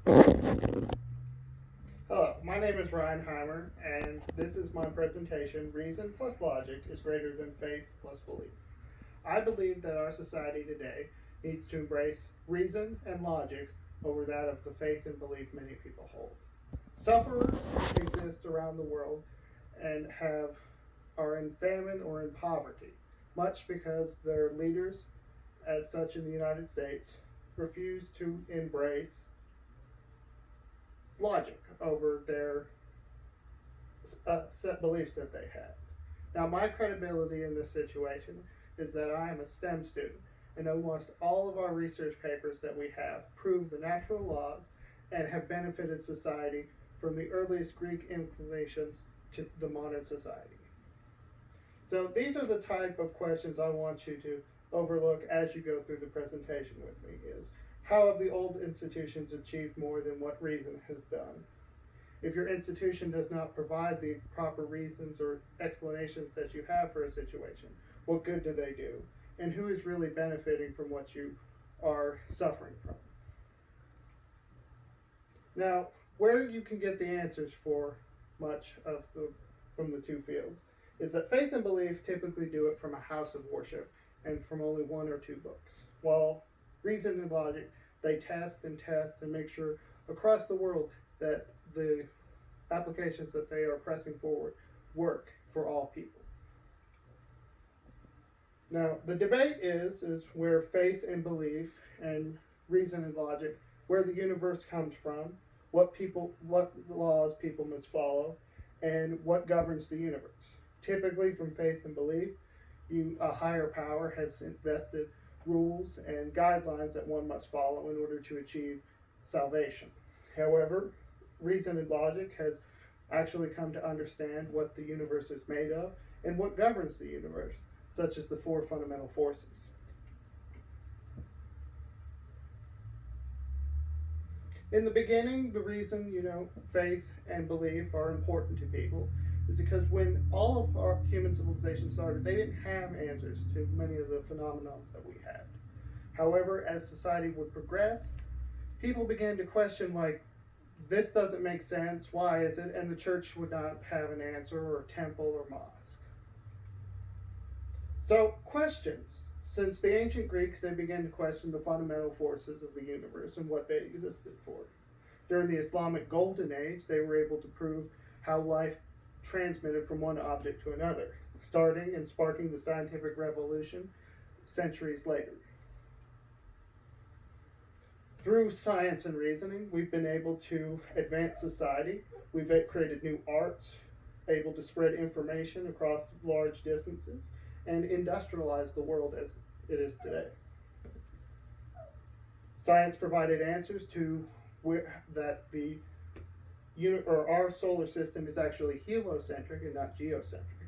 Hello, my name is Ryan Heimer, and this is my presentation, Reason plus Logic is Greater than Faith plus Belief. I believe that our society today needs to embrace reason and logic over that of the faith and belief many people hold. Sufferers exist around the world and are in famine or in poverty, much because their leaders, as such in the United States, refuse to embrace logic over their set beliefs that they have. Now, my credibility in this situation is that I am a STEM student, and almost all of our research papers that we have prove the natural laws and have benefited society from the earliest Greek inclinations to the modern society. So these are the type of questions I want you to overlook as you go through the presentation with me is, how have the old institutions achieved more than what reason has done? If your institution does not provide the proper reasons or explanations that you have for a situation, what good do they do? And who is really benefiting from what you are suffering from? Now, where you can get the answers for much of from the two fields is that faith and belief typically do it from a house of worship and from only one or two books, while reason and logic, they test and make sure across the world that the applications that they are pressing forward work for all people. Now, the debate is where faith and belief and reason and logic, where the universe comes from, what laws people must follow, and what governs the universe. Typically, from faith and belief, a higher power has invested rules and guidelines that one must follow in order to achieve salvation. However, reason and logic has actually come to understand what the universe is made of and what governs the universe, such as the four fundamental forces. In the beginning, the reason, faith and belief are important to people is because when all of our human civilization started, they didn't have answers to many of the phenomena that we had. However, as society would progress, people began to question, this doesn't make sense, why is it? And the church would not have an answer, or temple or mosque. So, questions. Since the ancient Greeks, they began to question the fundamental forces of the universe and what they existed for. During the Islamic Golden Age, they were able to prove how life transmitted from one object to another, starting and sparking the scientific revolution centuries later. Through science and reasoning, we've been able to advance society. We've created new arts, able to spread information across large distances, and industrialize the world as it is today. Science provided answers to that our solar system is actually heliocentric and not geocentric.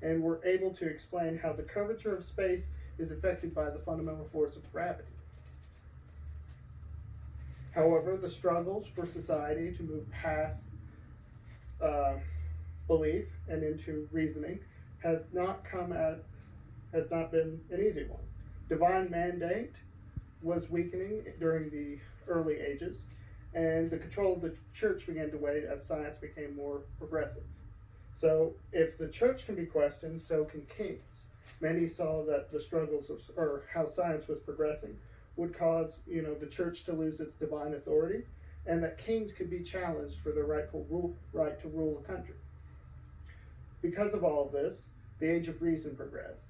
And we're able to explain how the curvature of space is affected by the fundamental force of gravity. However, the struggles for society to move past belief and into reasoning has not been an easy one. Divine mandate was weakening during the early ages, and the control of the church began to wane as science became more progressive. So, if the church can be questioned, so can kings. Many saw that the struggles or how science was progressing would cause, the church to lose its divine authority, and that kings could be challenged for their rightful right to rule a country. Because of all of this, the age of reason progressed,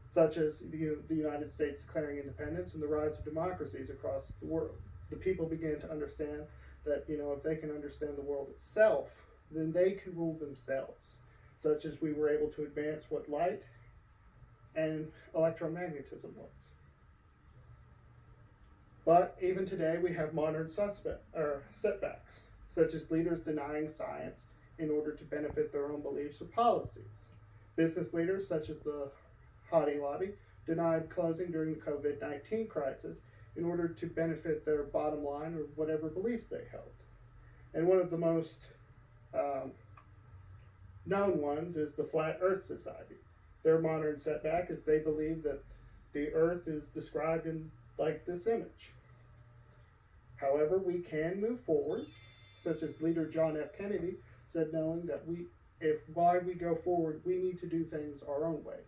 such as the United States declaring independence and the rise of democracies across the world. The people began to understand that, if they can understand the world itself, then they can rule themselves, such as we were able to advance what light and electromagnetism was. But even today, we have modern setbacks, such as leaders denying science in order to benefit their own beliefs or policies. Business leaders, such as the Hobby Lobby, denied closing during the COVID-19 crisis in order to benefit their bottom line or whatever beliefs they held. And one of the most known ones is the Flat Earth Society. Their modern setback is they believe that the Earth is described in this image. However, we can move forward, such as leader John F. Kennedy said, knowing that why we go forward, we need to do things our own way.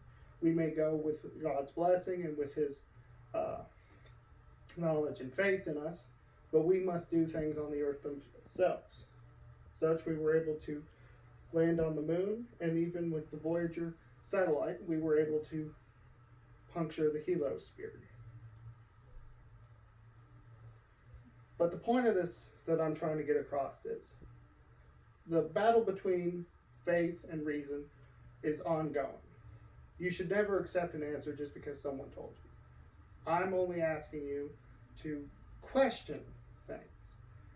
We may go with God's blessing and with His knowledge and faith in us, but we must do things on the earth themselves. Such, we were able to land on the moon, and even with the Voyager satellite, we were able to puncture the heliosphere. But the point of this that I'm trying to get across is the battle between faith and reason is ongoing. You should never accept an answer just because someone told you. I'm only asking you to question things,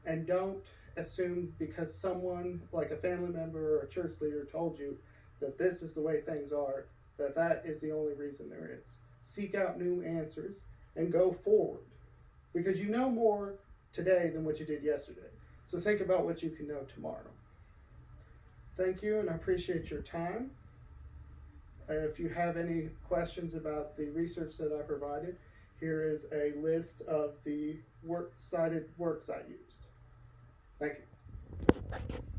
and don't assume because someone like a family member or a church leader told you that this is the way things are, that is the only reason there is. Seek out new answers and go forward, because you know more today than what you did yesterday. So think about what you can know tomorrow. Thank you, and I appreciate your time. If you have any questions about the research that I provided, here is a list of the cited works I used. Thank you.